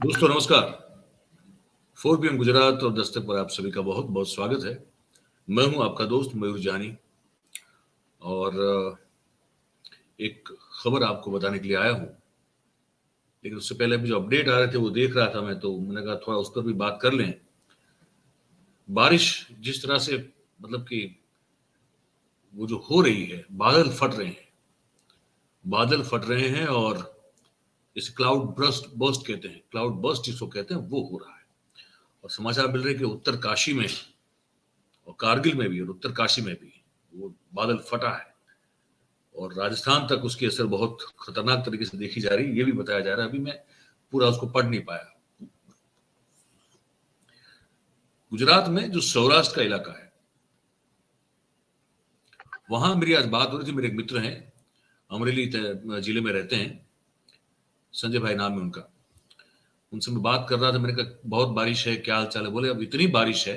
दोस्तों नमस्कार। 4PM गुजरात और दस्तक पर आप सभी का बहुत बहुत स्वागत है। मैं हूं आपका दोस्त मयूर जानी और एक खबर आपको बताने के लिए आया हूं। लेकिन उससे पहले अभी जो अपडेट आ रहे थे वो देख रहा था मैं, तो मैंने कहा थोड़ा उस पर भी बात कर लें। बारिश जिस तरह से मतलब कि वो जो हो रही है, बादल फट रहे हैं और इस क्लाउड बर्स्ट कहते हैं, क्लाउड बर्स्ट जिसको कहते हैं वो हो रहा है। और समाचार मिल रहे हैं कि उत्तरकाशी में और कारगिल में भी और उत्तरकाशी में भी वो बादल फटा है और राजस्थान तक उसकी असर बहुत खतरनाक तरीके से देखी जा रही है, ये भी बताया जा रहा है। अभी मैं पूरा उसको पढ़ नहीं पाया। गुजरात में जो सौराष्ट्र का इलाका है वहां मेरी आज बात हो रही थी। मेरे एक मित्र हैं, अमरेली जिले में रहते हैं, संजय भाई नाम है उनका। उनसे मैं बात कर रहा था, मैंने कहा बहुत बारिश है, क्या हाल चाल है? बोले अब इतनी बारिश है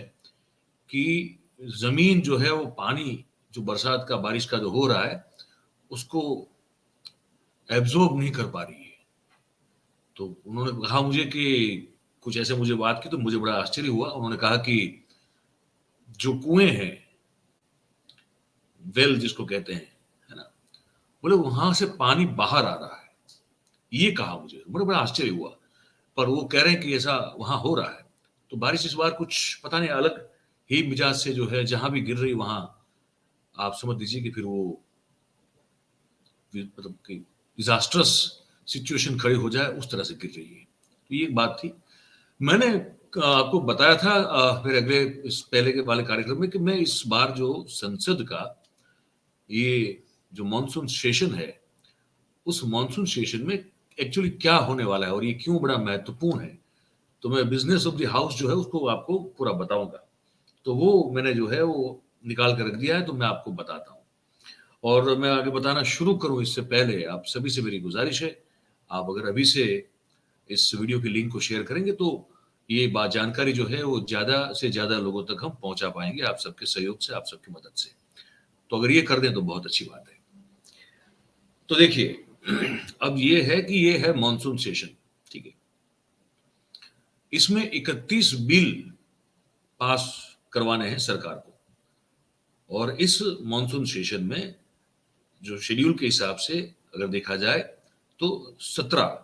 कि जमीन जो है वो पानी जो बरसात का बारिश का जो हो रहा है उसको एब्जॉर्ब नहीं कर पा रही है। तो उन्होंने कहा मुझे कि कुछ ऐसे मुझे बात की तो मुझे बड़ा आश्चर्य हुआ। उन्होंने कहा कि जो कुएं हैं, वेल जिसको कहते हैं, है ना, बोले वहां से पानी बाहर आ रहा है। ये कहा मुझे, मुझे बड़ा आश्चर्य हुआ। पर वो कह रहे हैं कि ऐसा वहां हो रहा है। तो बारिश इस बार कुछ पता नहीं अलग ही मिजाज से जो है जहां भी गिर रही वहां आप समझ लीजिए कि फिर वो मतलब कि डिजास्ट्रस सिचुएशन खड़ी हो जाए उस तरह से गिर रही है। तो ये एक बात थी। मैंने आपको बताया था मेरे अगले इस पहले के वाले कार्यक्रम में कि मैं इस बार जो संसद का ये जो मॉनसून सेशन है उस मॉनसून सेशन में एक्चुअली क्या होने वाला है और ये क्यों बड़ा महत्वपूर्ण है, तो मैं बिजनेस ऑफ द हाउस जो है उसको आपको पूरा बताऊंगा। तो वो मैंने जो है वो निकाल कर रख दिया है, तो मैं आपको बताता हूँ। और मैं आगे बताना शुरू करूं इससे पहले आप सभी से मेरी गुजारिश है, आप अगर अभी से इस वीडियो के लिंक को शेयर करेंगे तो ये बात जानकारी जो है वो ज्यादा से ज्यादा लोगों तक हम पहुंचा पाएंगे, आप सबके सहयोग से, आप सबकी मदद से। तो अगर ये कर दें तो बहुत अच्छी बात है। तो देखिए अब ये है कि ये है मॉनसून सेशन, ठीक है। इसमें 31 बिल पास करवाने हैं सरकार को। और इस मॉनसून सेशन में जो शेड्यूल के हिसाब से अगर देखा जाए तो 17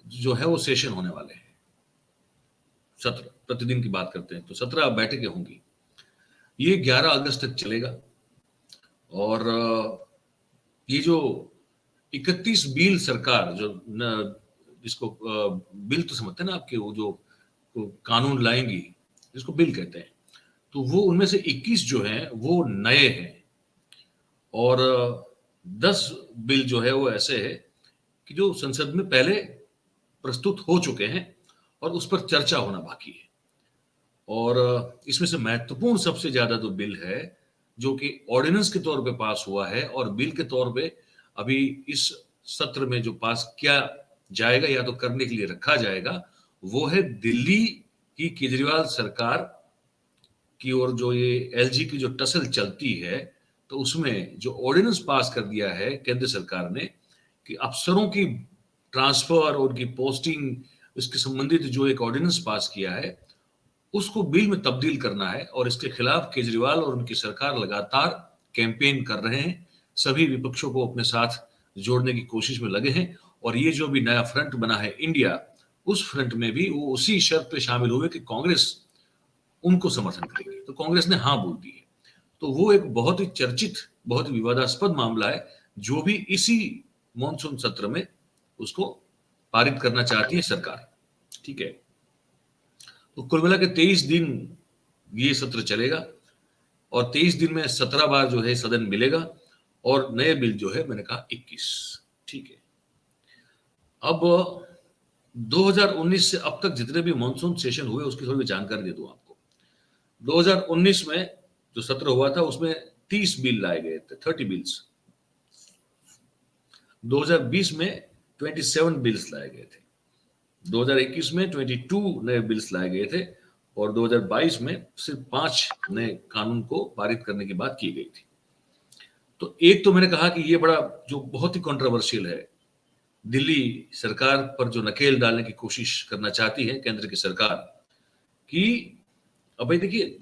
जो है वो सेशन होने वाले हैं। 17 प्रतिदिन की बात करते हैं तो 17 बैठकें होंगी। ये 11 अगस्त तक चलेगा। और ये जो 31 बिल सरकार जो जिसको बिल तो समझते हैं ना आपके, वो जो कानून लाएंगी जिसको बिल कहते हैं, तो वो उनमें से 21 जो हैं वो नए हैं और 10 बिल जो है वो ऐसे है कि जो संसद में पहले प्रस्तुत हो चुके हैं और उस पर चर्चा होना बाकी है। और इसमें से महत्वपूर्ण सबसे ज्यादा जो बिल है जो कि ऑर्डिनेंस के तौर पे पास हुआ है और बिल के तौर पे अभी इस सत्र में जो पास किया जाएगा या तो करने के लिए रखा जाएगा, वो है दिल्ली की केजरीवाल सरकार की ओर जो ये एलजी की जो टसल चलती है, तो उसमें जो ऑर्डिनेंस पास कर दिया है केंद्र सरकार ने कि अफसरों की ट्रांसफर और उनकी पोस्टिंग, इसके संबंधित जो एक ऑर्डिनेंस पास किया है उसको बिल में तब्दील करना है। और इसके खिलाफ केजरीवाल और उनकी सरकार लगातार कैंपेन कर रहे हैं, सभी विपक्षों को अपने साथ जोड़ने की कोशिश में लगे हैं। और ये जो भी नया फ्रंट बना है इंडिया, उस फ्रंट में भी वो उसी शर्त पे शामिल हुए कि कांग्रेस उनको समर्थन करेगी। तो कांग्रेस ने हाँ बोल दी है। तो वो एक बहुत ही चर्चित, बहुत ही विवादास्पद मामला है जो भी इसी मॉनसून सत्र में उसको पारित करना चाहती है सरकार, ठीक है। तो कुल मिला के 23 दिन ये सत्र चलेगा और 23 दिन में 17 बार जो है सदन मिलेगा और नए बिल जो है मैंने कहा 21, ठीक है। अब 2019 से अब तक जितने भी मॉनसून सेशन हुए उसकी थोड़ी जानकारी दे दूं आपको। 2019 में जो सत्र हुआ था उसमें 30 बिल लाए गए थे, 30 बिल्स। 2020 में 27 बिल्स लाए गए थे। 2021 में 22 नए बिल्स लाए गए थे और 2022 में सिर्फ 5 नए कानून को पारित करने की बात की गई थी। तो एक तो मैंने कहा कि ये बड़ा जो बहुत ही कंट्रोवर्शियल है दिल्ली सरकार पर जो नकेल डालने की कोशिश करना चाहती है केंद्र की सरकार कि अब भाई देखिए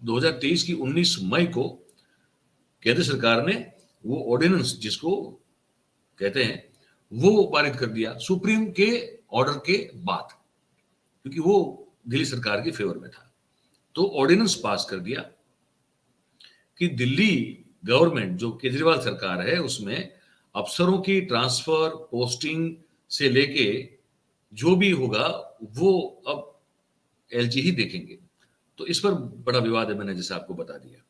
2023 की 19 मई को केंद्र सरकार ने वो ऑर्डिनेंस जिसको कहते हैं वो पारित कर दिया सुप्रीम के ऑर्डर के बाद, क्योंकि वो दिल्ली सरकार के फेवर में था। तो ऑर्डिनेंस पास कर दिया कि दिल्ली गवर्नमेंट जो केजरीवाल सरकार है उसमें अफसरों की ट्रांसफर पोस्टिंग से लेके जो भी होगा वो अब एलजी ही देखेंगे। तो इस पर बड़ा विवाद है, मैंने जैसे आपको बता दिया।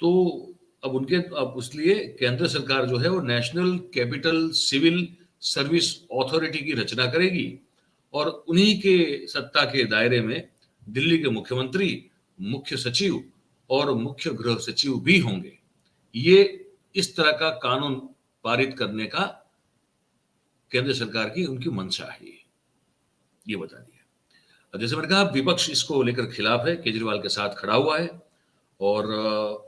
तो अब इसलिए केंद्र सरकार जो है वो national capital civil service authority की रचना करेगी और उन्हीं के सत्ता के दायरे में दिल्ली के मुख्यमंत्री, मुख्य सचिव और मुख्य गृह सचिव भी होंगे। ये इस तरह का कानून पारित करने का केंद्र सरकार की उनकी मंशा है, ये बता दिया। जैसे मैंने कहा विपक्ष इसको लेकर खिलाफ है, केजरीवाल के साथ खड़ा हुआ है और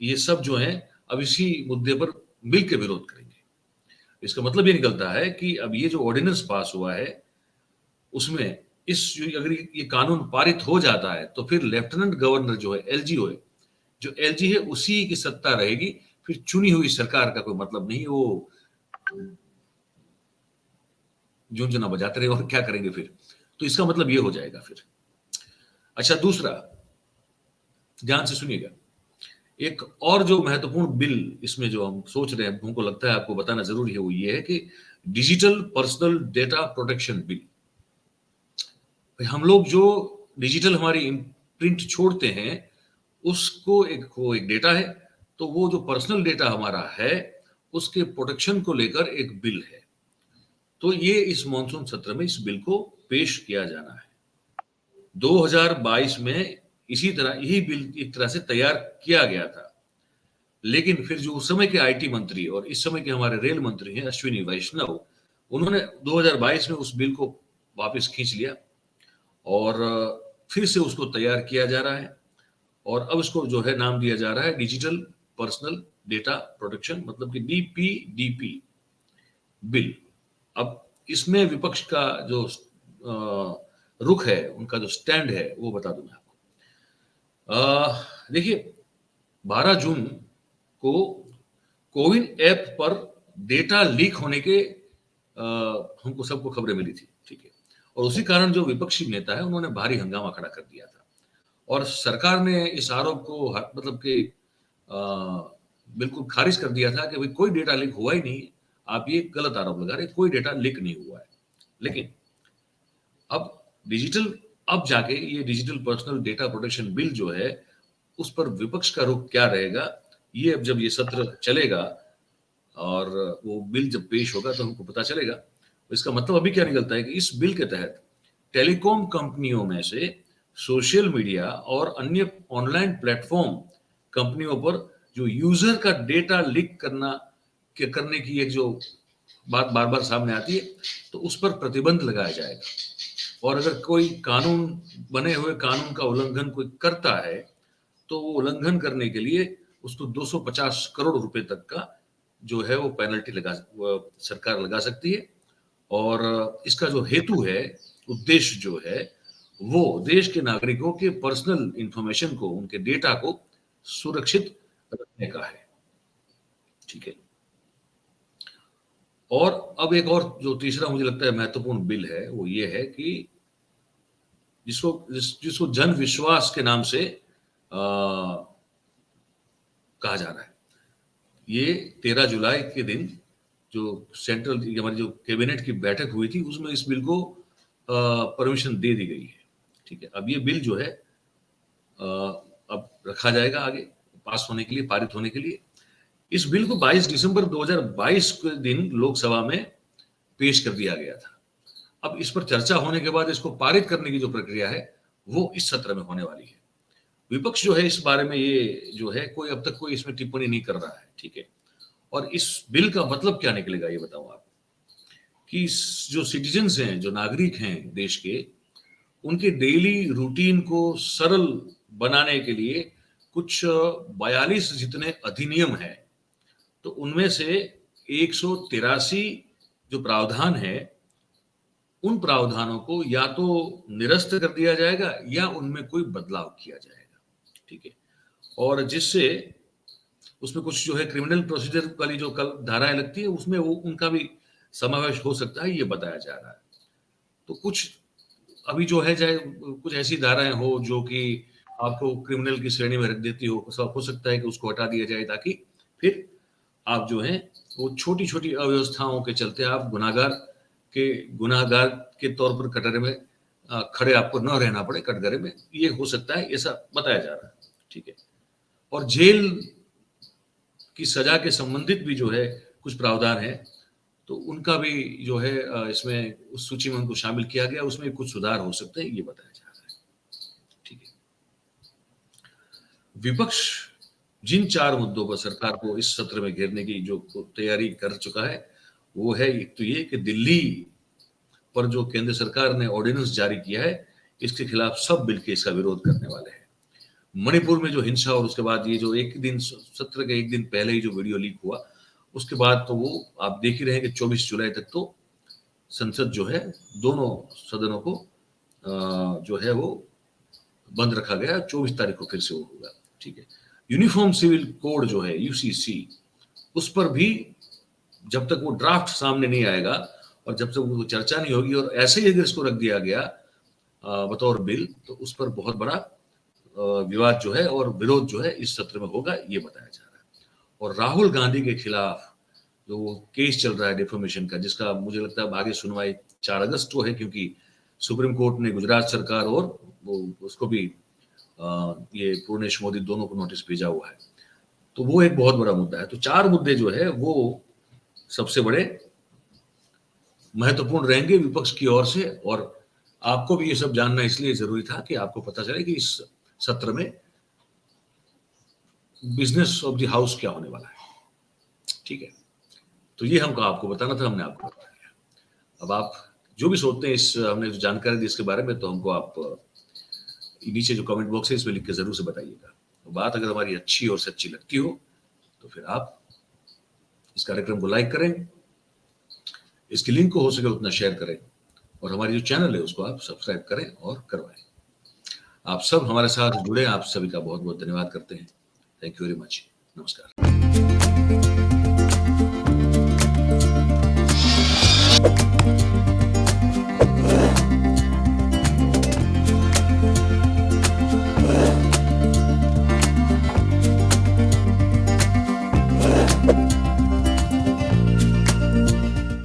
ये सब जो है अब इसी मुद्दे पर मिलकर विरोध करेंगे। इसका मतलब ये निकलता है कि अब ये जो ऑर्डिनेंस पास हुआ है उसमें अगर ये कानून पारित हो जाता है तो फिर लेफ्टिनेंट गवर्नर जो है एलजी है उसी की सत्ता रहेगी। फिर चुनी हुई सरकार का कोई मतलब नहीं, वो झुनझुना बजाते रहे और क्या करेंगे फिर। तो इसका मतलब ये हो जाएगा फिर। अच्छा, दूसरा ध्यान से सुनिएगा, एक और जो महत्वपूर्ण बिल इसमें जो हम सोच रहे हैं, हमको लगता है आपको बताना जरूरी है, वो ये है कि digital personal data protection bill. हम लोग जो डिजिटल हमारी प्रिंट छोड़ते हैं उसको एक डेटा है, तो वो जो पर्सनल डेटा हमारा है उसके प्रोटेक्शन को लेकर एक बिल है। तो ये इस मॉनसून सत्र में इस बिल को पेश किया जाना है। 2022 में इसी तरह यही बिल एक तरह से तैयार किया गया था, लेकिन फिर जो उस समय के आईटी मंत्री और इस समय के हमारे रेल मंत्री हैं अश्विनी वैष्णव, उन्होंने 2022 में उस बिल को वापस खींच लिया और फिर से उसको तैयार किया जा रहा है और अब इसको जो है नाम दिया जा रहा है डिजिटल पर्सनल डेटा प्रोटेक्शन, मतलब कि डीपीडीपी बिल। अब इसमें विपक्ष का जो रुख है, उनका जो स्टैंड है, वो बता दूं मैं आपको। देखिए 12 जून को कोविन ऐप पर डेटा लीक होने के हमको सबको खबरें मिली थी, ठीक है। और उसी कारण जो विपक्षी नेता है उन्होंने भारी हंगामा खड़ा कर दिया था और सरकार ने इस आरोप को मतलब कि बिल्कुल खारिज कर दिया था कि भाई कोई डेटा लीक हुआ ही नहीं, आप ये गलत आरोप लगा रहे, कोई डेटा लीक नहीं हुआ है। लेकिन अब जाके ये digital personal data protection bill जो है उस पर विपक्ष का रुख क्या रहेगा, ये अब जब ये सत्र चलेगा और वो बिल जब पेश होगा तो हमको पता चलेगा। इसका मतलब अभी क्या निकलता है कि इस बिल के तहत टेलीकॉम कंपनियों में से सोशल मीडिया और अन्य ऑनलाइन प्लेटफॉर्म कंपनियों पर जो यूजर का डेटा लीक करने की एक जो बात बार बार सामने आती है, तो उस पर प्रतिबंध लगाया जाएगा। और अगर कोई बने हुए कानून का उल्लंघन कोई करता है तो वो उल्लंघन करने के लिए उसको 250 करोड़ रुपए तक का जो है वो पेनल्टी सरकार लगा सकती है। और इसका जो हेतु है, उद्देश्य जो है, वो देश के नागरिकों के पर्सनल इंफॉर्मेशन को, उनके डेटा को सुरक्षित रखने का है, ठीक है। और अब एक और जो तीसरा मुझे लगता है महत्वपूर्ण बिल है वो ये है कि जिसको जन विश्वास के नाम से कहा जा रहा है। ये 13 जुलाई के दिन जो हमारी जो कैबिनेट की बैठक हुई थी उसमें इस बिल को परमिशन दे दी गई है, ठीक है। अब ये बिल जो है अब रखा जाएगा आगे पास होने के लिए, पारित होने के लिए। इस बिल को 22 दिसंबर 2022 के दिन लोकसभा में पेश कर दिया गया था। अब इस पर चर्चा होने के बाद इसको पारित करने की जो प्रक्रिया है वो इस सत्र में होने वाली है। विपक्ष जो है इस बारे में ये जो है कोई अब तक कोई इसमें टिप्पणी नहीं कर रहा है, ठीक है। और इस बिल का मतलब क्या निकलेगा ये बताऊं आपको कि जो सिटीजन्स हैं, जो नागरिक हैं देश के, उनके डेली रूटीन को सरल बनाने के लिए कुछ 42 जितने अधिनियम हैं, तो उनमें से 183 जो प्रावधान है, उन प्रावधानों को या तो निरस्त कर दिया जाएगा या उनमें कोई बदलाव किया जाएगा, ठीक है? और जिससे उसमें कुछ जो है क्रिमिनल प्रोसीजर वाली जो कल धाराएँ लगती है, उसमें वो उनका भी समावेश हो सकता है, ये बताया जा रहा है। तो कुछ अभी जो है चाहे कुछ ऐसी धाराएँ हो जो कि आपको क्रिमिनल की श्रेणी में रख देती हो सकता है कि उसको हटा दिया जाए ताकि फिर आप जो हैं वो छोटी-छोटी अव्यवस्थाओं के चलते आप गुनाहगार के तौर पर कटघरे में खड़े आपको न रहना पड़े कटघरे में, ये हो सकता है, ऐसा बताया जा रहा है, ठीक है? और जेल की सजा के संबंधित भी जो है कुछ प्रावधान है, तो उनका भी जो है इसमें उस सूची में उनको शामिल किया गया, उसमें कुछ सुधार हो सकते हैं, ये बताया जा रहा है, ठीक है? विपक्ष जिन 4 मुद्दों पर सरकार को इस सत्र में घेरने की जो तैयारी कर चुका है, वो है एक तो ये कि दिल्ली पर जो केंद्र सरकार ने ऑर्डिनेंस जारी किया है, इसके खिलाफ सब मिलके इसका विरोध करने वाले हैं। मणिपुर में जो हिंसा और उसके बाद ये जो एक दिन सत्र के एक दिन पहले ही जो वीडियो लीक हुआ, उसके बाद तो वो आप देख ही रहे हैं कि 24 जुलाई तक तो संसद जो है दोनों सदनों को जो है वो बंद रखा गया, 24 तारीख को फिर से वो होगा, ठीक है? यूनिफॉर्म सिविल कोड जो है यूसीसी, उस पर भी जब तक वो ड्राफ्ट सामने नहीं आएगा और जब तक वो चर्चा नहीं होगी और ऐसे ही अगर इसको रख दिया गया बतौर बिल, तो उस पर बहुत बड़ा विवाद जो है और विरोध जो है इस सत्र में होगा, ये बताया जा रहा है। और राहुल गांधी के खिलाफ जो केस चल रहा है डिफेमेशन का, जिसका मुझे लगता है अब आगे सुनवाई 4 अगस्त को है, क्योंकि सुप्रीम कोर्ट ने गुजरात सरकार और वो उसको भी ये पूर्णेश मोदी दोनों को नोटिस भेजा हुआ है, तो वो एक बहुत बड़ा मुद्दा है। तो 4 मुद्दे जो है वो सबसे बड़े महत्वपूर्ण रहेंगे विपक्ष की ओर से, और आपको भी ये सब जानना इसलिए जरूरी था कि आपको पता चले कि इस सत्र में बिजनेस ऑफ द हाउस क्या होने वाला है, ठीक है? तो ये हमको आपको बताना था, हमने आपको बता दिया। अब आप जो भी सोचते हैं इस हमने जो जानकारी दी इसके बारे में, तो हमको आप नीचे जो कमेंट बॉक्स है इसमें लिख के जरूर से बताइएगा। तो बात अगर हमारी अच्छी और सच्ची लगती हो तो फिर आप इस कार्यक्रम को लाइक करें, इसकी लिंक को हो सके उतना शेयर करें, और हमारी जो चैनल है उसको आप सब्सक्राइब करें और करवाएं। आप सब हमारे साथ जुड़े, आप सभी का बहुत बहुत धन्यवाद करते हैं। Thank you very much. नमस्कार।